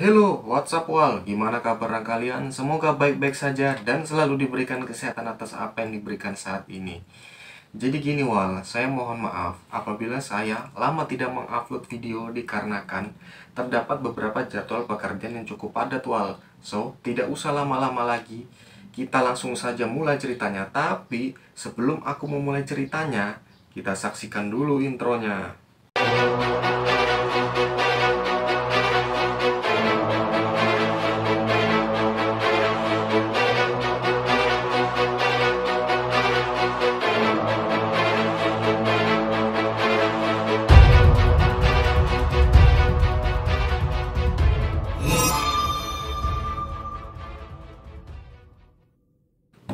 Hello, what's up wal? Gimana kabar kalian? Semoga baik-baik saja dan selalu diberikan kesehatan atas apa yang diberikan saat ini. Jadi gini wal, saya mohon maaf apabila saya lama tidak mengupload video dikarenakan terdapat beberapa jadwal pekerjaan yang cukup padat wal. So, tidak usah lama-lama lagi, kita langsung saja mulai ceritanya. Tapi sebelum aku memulai ceritanya, kita saksikan dulu intronya.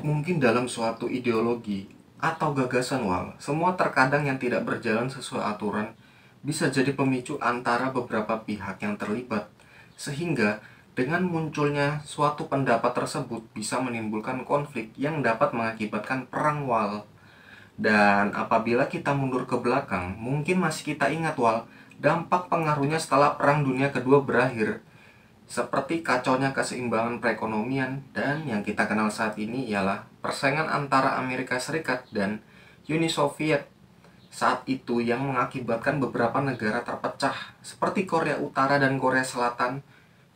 Mungkin dalam suatu ideologi atau gagasan wal, semua terkadang yang tidak berjalan sesuai aturan bisa jadi pemicu antara beberapa pihak yang terlibat. Sehingga dengan munculnya suatu pendapat tersebut bisa menimbulkan konflik yang dapat mengakibatkan perang wal. Dan apabila kita mundur ke belakang, mungkin masih kita ingat wal, dampak pengaruhnya setelah Perang Dunia Kedua berakhir, seperti kacaunya keseimbangan perekonomian, dan yang kita kenal saat ini ialah persaingan antara Amerika Serikat dan Uni Soviet saat itu yang mengakibatkan beberapa negara terpecah seperti Korea Utara dan Korea Selatan,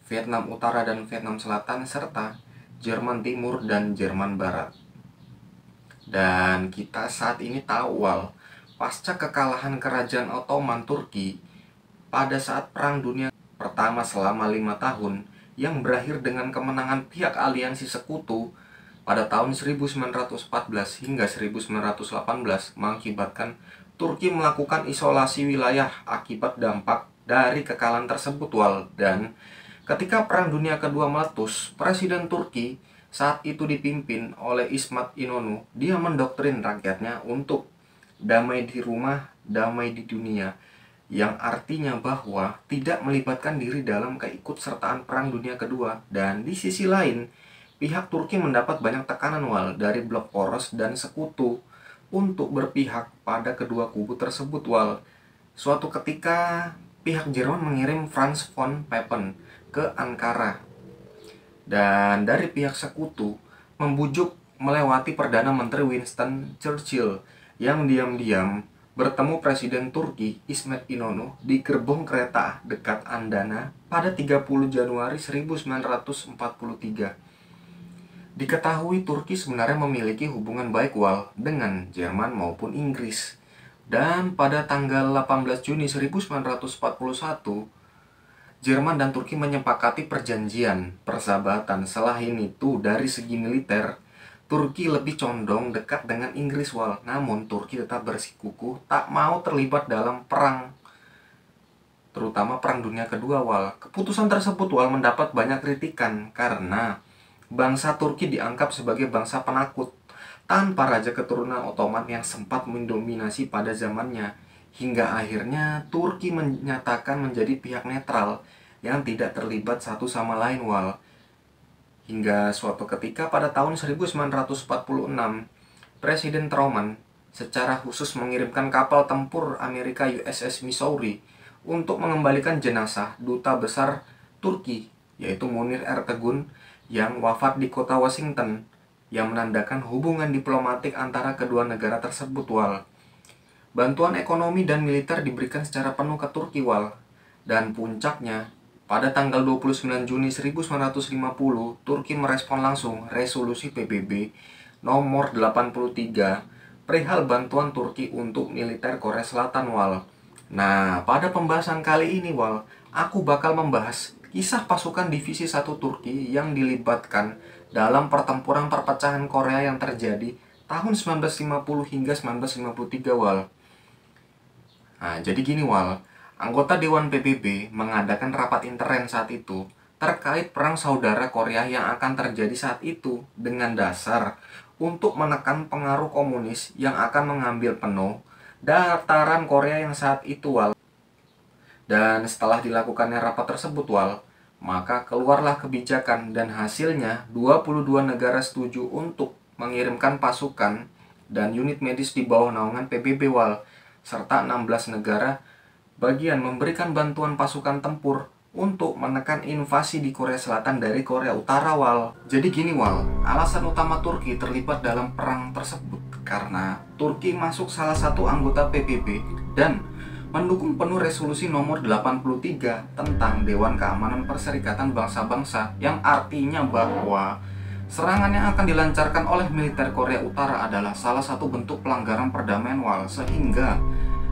Vietnam Utara dan Vietnam Selatan, serta Jerman Timur dan Jerman Barat. Dan kita saat ini tahu wal, pasca kekalahan kerajaan Ottoman Turki pada saat Perang Dunia Pertama selama 5 tahun yang berakhir dengan kemenangan pihak aliansi sekutu pada tahun 1914 hingga 1918 mengakibatkan Turki melakukan isolasi wilayah akibat dampak dari kekalahan tersebut wal. Dan ketika Perang Dunia Kedua meletus, Presiden Turki saat itu dipimpin oleh Ismet İnönü. Dia mendoktrin rakyatnya untuk damai di rumah, damai di dunia, yang artinya bahwa tidak melibatkan diri dalam keikutsertaan Perang Dunia Kedua. Dan di sisi lain, pihak Turki mendapat banyak tekanan wal dari blok poros dan sekutu untuk berpihak pada kedua kubu tersebut wal. Suatu ketika, pihak Jerman mengirim Franz von Papen ke Ankara, dan dari pihak sekutu membujuk melewati Perdana Menteri Winston Churchill yang diam-diam bertemu Presiden Turki Ismet İnönü di gerbong kereta dekat Andana pada 30 Januari 1943. Diketahui Turki sebenarnya memiliki hubungan baik wal dengan Jerman maupun Inggris. Dan pada tanggal 18 Juni 1941, Jerman dan Turki menyepakati perjanjian persahabatan. Selain itu, dari segi militer, Turki lebih condong dekat dengan Inggris wal. Namun Turki tetap bersikukuh tak mau terlibat dalam perang, terutama Perang Dunia Kedua wal. Keputusan tersebut wal mendapat banyak kritikan karena bangsa Turki dianggap sebagai bangsa penakut tanpa raja keturunan Ottoman yang sempat mendominasi pada zamannya. Hingga akhirnya Turki menyatakan menjadi pihak netral yang tidak terlibat satu sama lain wal. Hingga suatu ketika pada tahun 1946, Presiden Truman secara khusus mengirimkan kapal tempur Amerika USS Missouri untuk mengembalikan jenazah duta besar Turki, yaitu Munir Ertegun, yang wafat di kota Washington, yang menandakan hubungan diplomatik antara kedua negara tersebut wal. Bantuan ekonomi dan militer diberikan secara penuh ke Turki wal. Dan puncaknya, pada tanggal 29 Juni 1950, Turki merespon langsung resolusi PBB nomor 83 perihal bantuan Turki untuk militer Korea Selatan wal. Nah, pada pembahasan kali ini wal, aku bakal membahas kisah pasukan Divisi 1 Turki yang dilibatkan dalam pertempuran perpecahan Korea yang terjadi tahun 1950 hingga 1953 wal. Nah, jadi gini wal, anggota Dewan PBB mengadakan rapat intern saat itu terkait perang saudara Korea yang akan terjadi saat itu dengan dasar untuk menekan pengaruh komunis yang akan mengambil penuh dataran Korea yang saat itu wal. Dan setelah dilakukannya rapat tersebut wal, maka keluarlah kebijakan dan hasilnya 22 negara setuju untuk mengirimkan pasukan dan unit medis di bawah naungan PBB wal, serta 16 negara bagian memberikan bantuan pasukan tempur untuk menekan invasi di Korea Selatan dari Korea Utara, Wal. Jadi gini, Wal, alasan utama Turki terlibat dalam perang tersebut karena Turki masuk salah satu anggota PBB dan mendukung penuh resolusi nomor 83 tentang Dewan Keamanan Perserikatan Bangsa-Bangsa, yang artinya bahwa serangan yang akan dilancarkan oleh militer Korea Utara adalah salah satu bentuk pelanggaran perdamaian, Wal, sehingga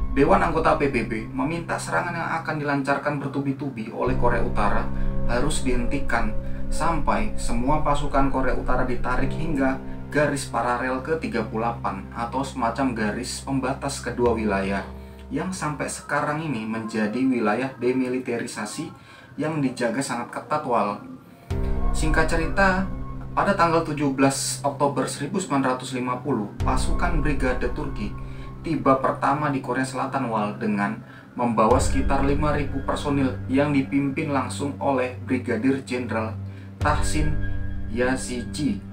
Dewan anggota PBB meminta serangan yang akan dilancarkan bertubi-tubi oleh Korea Utara harus dihentikan sampai semua pasukan Korea Utara ditarik hingga garis paralel ke-38 atau semacam garis pembatas kedua wilayah yang sampai sekarang ini menjadi wilayah demilitarisasi yang dijaga sangat ketat, Wal. Singkat cerita, pada tanggal 17 Oktober 1950, pasukan Brigade Turki tiba pertama di Korea Selatan, Wal, dengan membawa sekitar 5.000 personil yang dipimpin langsung oleh Brigadir Jenderal Tahsin Yazigi.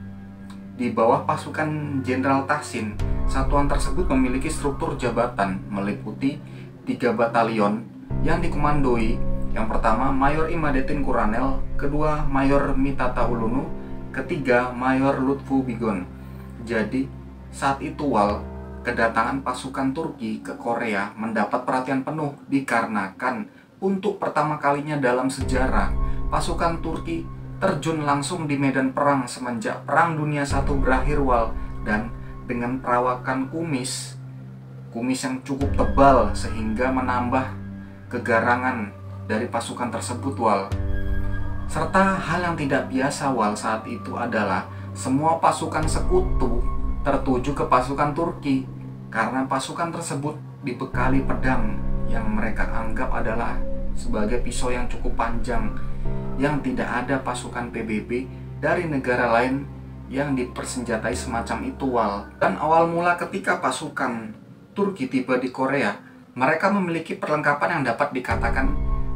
Di bawah pasukan Jenderal Tahsin, satuan tersebut memiliki struktur jabatan meliputi 3 batalion yang dikomandoi, yang pertama Mayor Imadettin Kuranel, kedua Mayor Mitata Ulunu, ketiga Mayor Lutfu Bigon. Jadi saat itu, Wal, kedatangan pasukan Turki ke Korea mendapat perhatian penuh dikarenakan untuk pertama kalinya dalam sejarah pasukan Turki terjun langsung di medan perang semenjak Perang Dunia I berakhir, Wal, dan dengan perawakan kumis yang cukup tebal sehingga menambah kegarangan dari pasukan tersebut, Wal. Serta hal yang tidak biasa, Wal, saat itu adalah semua pasukan sekutu tertuju ke pasukan Turki karena pasukan tersebut dibekali pedang yang mereka anggap adalah sebagai pisau yang cukup panjang, yang tidak ada pasukan PBB dari negara lain yang dipersenjatai semacam itu, Wal. Dan awal mula ketika pasukan Turki tiba di Korea, mereka memiliki perlengkapan yang dapat dikatakan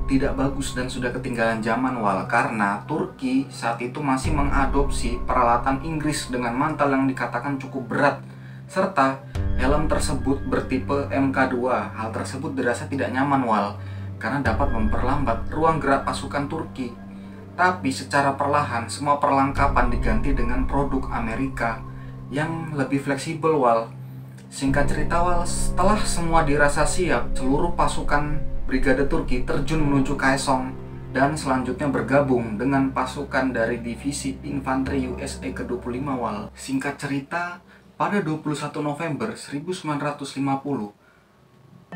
tidak bagus dan sudah ketinggalan zaman, Wal, karena Turki saat itu masih mengadopsi peralatan Inggris dengan mantel yang dikatakan cukup berat, serta helm tersebut bertipe MK2. Hal tersebut dirasa tidak nyaman, Wal, karena dapat memperlambat ruang gerak pasukan Turki. Tapi secara perlahan semua perlengkapan diganti dengan produk Amerika yang lebih fleksibel, Wal. Singkat cerita, Wal, setelah semua dirasa siap, seluruh pasukan Brigade Turki terjun menuju Kaesong dan selanjutnya bergabung dengan pasukan dari Divisi Infanteri USA ke-25, Wal. Singkat cerita, pada 21 November 1950,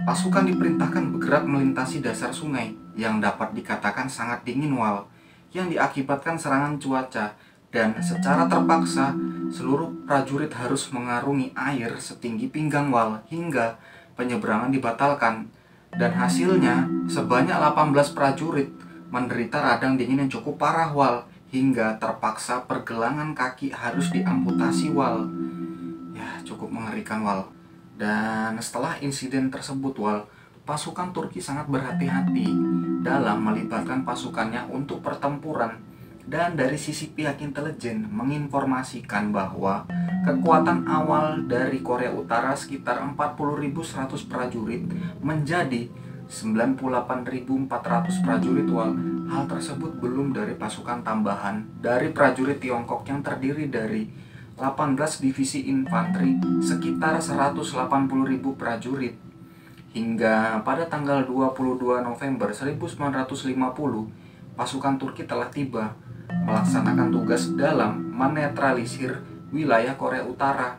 pasukan diperintahkan bergerak melintasi dasar sungai yang dapat dikatakan sangat dingin, Wal, yang diakibatkan serangan cuaca, dan secara terpaksa seluruh prajurit harus mengarungi air setinggi pinggang, Wal, hingga penyeberangan dibatalkan. Dan hasilnya sebanyak 18 prajurit menderita radang dingin yang cukup parah, Wal, hingga terpaksa pergelangan kaki harus diamputasi, Wal. Ya, cukup mengerikan, Wal. Dan setelah insiden tersebut, Wal, pasukan Turki sangat berhati-hati dalam melibatkan pasukannya untuk pertempuran, dan dari sisi pihak intelijen menginformasikan bahwa kekuatan awal dari Korea Utara sekitar 40.100 prajurit menjadi 98.400 prajurit, Wal. Hal tersebut belum dari pasukan tambahan dari prajurit Tiongkok yang terdiri dari 18 divisi infanteri sekitar 180.000 prajurit. Hingga pada tanggal 22 November 1950, pasukan Turki telah tiba melaksanakan tugas dalam menetralisir wilayah Korea Utara.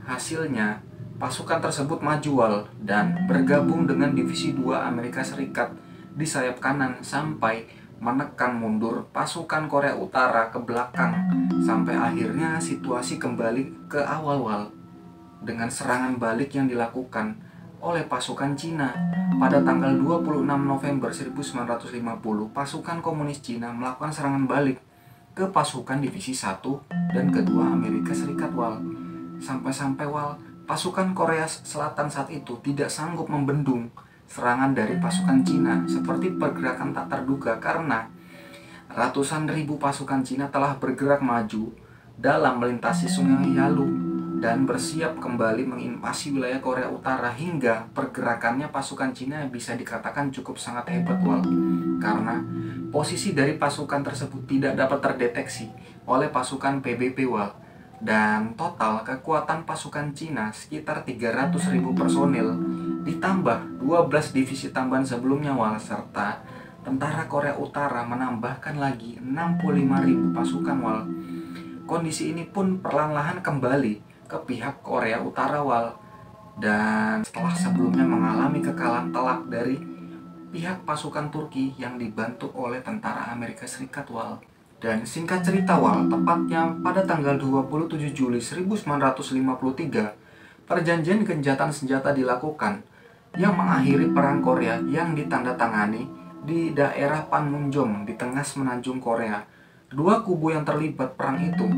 Hasilnya, pasukan tersebut maju, Wal, dan bergabung dengan Divisi 2 Amerika Serikat di sayap kanan sampai menekan mundur pasukan Korea Utara ke belakang sampai akhirnya situasi kembali ke awal, Wal, dengan serangan balik yang dilakukan oleh pasukan Cina. Pada tanggal 26 November 1950, pasukan komunis Cina melakukan serangan balik ke pasukan Divisi 1 dan kedua Amerika Serikat, Wal. Sampai-sampai, Wal, pasukan Korea Selatan saat itu tidak sanggup membendung serangan dari pasukan Cina seperti pergerakan tak terduga karena ratusan ribu pasukan Cina telah bergerak maju dalam melintasi sungai Yalu dan bersiap kembali menginvasi wilayah Korea Utara, hingga pergerakannya pasukan Cina bisa dikatakan cukup sangat hebat Wal, karena posisi dari pasukan tersebut tidak dapat terdeteksi oleh pasukan PBB Wal. Dan total kekuatan pasukan Cina sekitar 300.000 personil, ditambah 12 divisi tambahan sebelumnya Wal, serta tentara Korea Utara menambahkan lagi 65.000 pasukan Wal. Kondisi ini pun perlahan-lahan kembali ke pihak Korea Utara Wal, dan setelah sebelumnya mengalami kekalahan telak dari pihak pasukan Turki yang dibantu oleh tentara Amerika Serikat Wal. Dan singkat cerita Wal, tepatnya pada tanggal 27 Juli 1953, perjanjian gencatan senjata dilakukan yang mengakhiri perang Korea yang ditandatangani di daerah Panmunjom di tengah semenanjung Korea. Dua kubu yang terlibat perang itu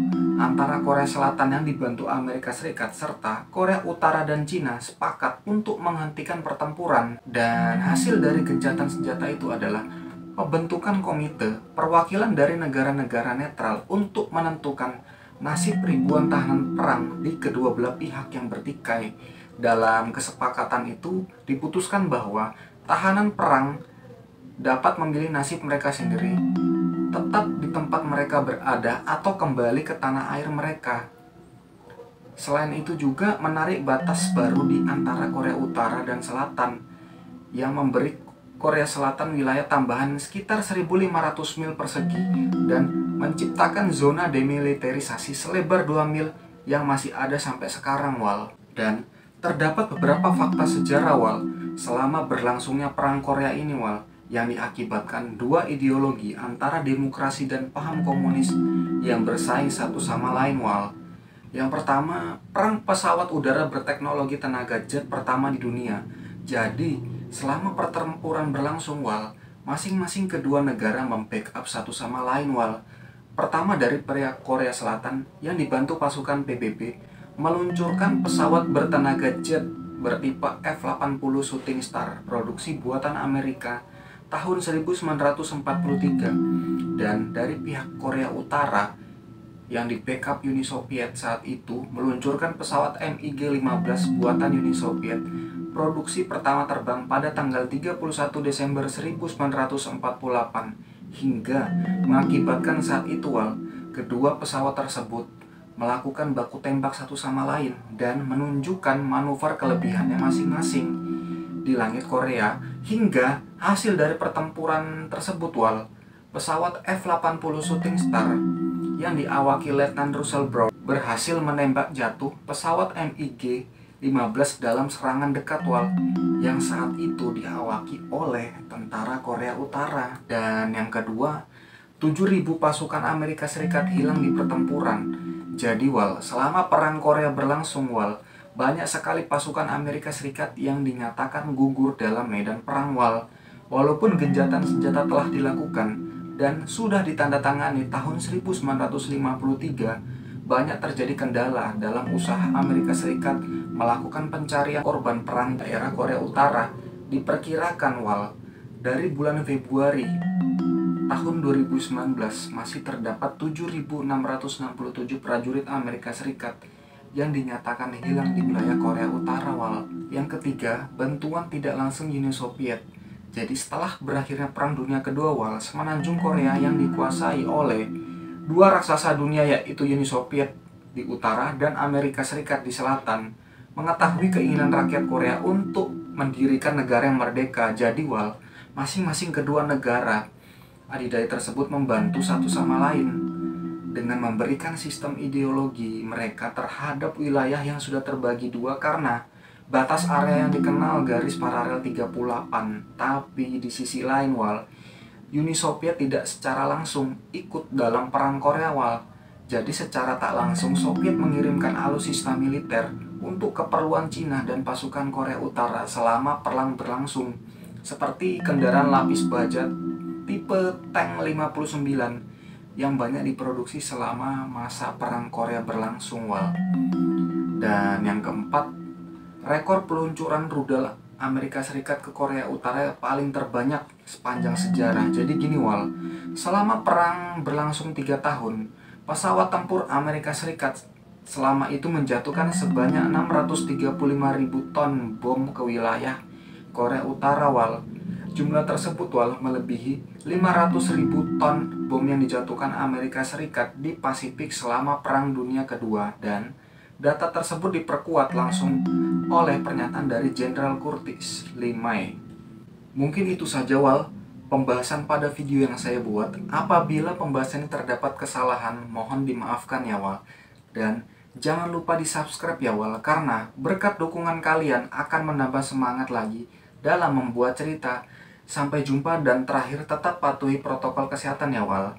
antara Korea Selatan yang dibantu Amerika Serikat serta Korea Utara dan Cina sepakat untuk menghentikan pertempuran, dan hasil dari gencatan senjata itu adalah pembentukan komite perwakilan dari negara-negara netral untuk menentukan nasib ribuan tahanan perang di kedua belah pihak yang bertikai. Dalam kesepakatan itu diputuskan bahwa tahanan perang dapat memilih nasib mereka sendiri, tetap di tempat mereka berada atau kembali ke tanah air mereka. Selain itu juga menarik batas baru di antara Korea Utara dan Selatan yang memberi Korea Selatan wilayah tambahan sekitar 1.500 mil persegi dan menciptakan zona demilitarisasi selebar 2 mil yang masih ada sampai sekarang Wal. Dan terdapat beberapa fakta sejarah Wal selama berlangsungnya perang Korea ini Wal, yang diakibatkan dua ideologi antara demokrasi dan paham komunis yang bersaing satu sama lain Wal. Yang pertama, perang pesawat udara berteknologi tenaga jet pertama di dunia. Jadi selama pertempuran berlangsung Wal, masing-masing kedua negara membackup satu sama lain Wal. Pertama dari pihak Korea Selatan yang dibantu pasukan PBB meluncurkan pesawat bertenaga jet bertipe F-80 Shooting Star produksi buatan Amerika tahun 1943, dan dari pihak Korea Utara yang di backup Uni Soviet saat itu meluncurkan pesawat MiG-15 buatan Uni Soviet produksi pertama terbang pada tanggal 31 Desember 1948, hingga mengakibatkan saat itu Wal, kedua pesawat tersebut melakukan baku tembak satu sama lain dan menunjukkan manuver kelebihannya masing-masing di langit Korea, hingga hasil dari pertempuran tersebut Wal, pesawat F-80 Shooting Star yang diawaki Letnan Russell Brown berhasil menembak jatuh pesawat MiG-15 dalam serangan dekat Wal, yang saat itu diawaki oleh tentara Korea Utara. Dan yang kedua, 7.000 pasukan Amerika Serikat hilang di pertempuran. Jadi Wal, selama perang Korea berlangsung Wal, banyak sekali pasukan Amerika Serikat yang dinyatakan gugur dalam medan perang Wal. Walaupun gencatan senjata telah dilakukan dan sudah ditandatangani tahun 1953, banyak terjadi kendala dalam usaha Amerika Serikat melakukan pencarian korban perang daerah Korea Utara. Diperkirakan Wal, dari bulan Februari tahun 2019 masih terdapat 7.667 prajurit Amerika Serikat yang dinyatakan hilang di wilayah Korea Utara Wal. Yang ketiga, bantuan tidak langsung Uni Soviet. Jadi setelah berakhirnya Perang Dunia Kedua Wal, semenanjung Korea yang dikuasai oleh dua raksasa dunia yaitu Uni Soviet di utara dan Amerika Serikat di selatan mengetahui keinginan rakyat Korea untuk mendirikan negara yang merdeka. Jadi Wal, masing-masing kedua negara adidaya tersebut membantu satu sama lain dengan memberikan sistem ideologi mereka terhadap wilayah yang sudah terbagi dua karena batas area yang dikenal garis paralel 38. Tapi di sisi lain Wal, Uni Soviet tidak secara langsung ikut dalam perang Korea Wal. Jadi secara tak langsung Soviet mengirimkan alutsista militer untuk keperluan Cina dan pasukan Korea Utara selama perang berlangsung, seperti kendaraan lapis baja tipe tank 59 yang banyak diproduksi selama masa perang Korea berlangsung Wal. Dan yang keempat, rekor peluncuran rudal Amerika Serikat ke Korea Utara paling terbanyak sepanjang sejarah. Jadi gini Wal, selama perang berlangsung 3 tahun, pesawat tempur Amerika Serikat selama itu menjatuhkan sebanyak 635.000 ton bom ke wilayah Korea Utara wal. Jumlah tersebut wal melebihi 500.000 ton bom yang dijatuhkan Amerika Serikat di Pasifik selama Perang Dunia Kedua, dan data tersebut diperkuat langsung oleh pernyataan dari Jenderal Curtis LeMay. Mungkin itu saja wal pembahasan pada video yang saya buat. Apabila pembahasan ini terdapat kesalahan, mohon dimaafkan ya wal. Dan jangan lupa di subscribe ya wal, karena berkat dukungan kalian akan menambah semangat lagi dalam membuat cerita. Sampai jumpa dan terakhir tetap patuhi protokol kesehatan ya wal.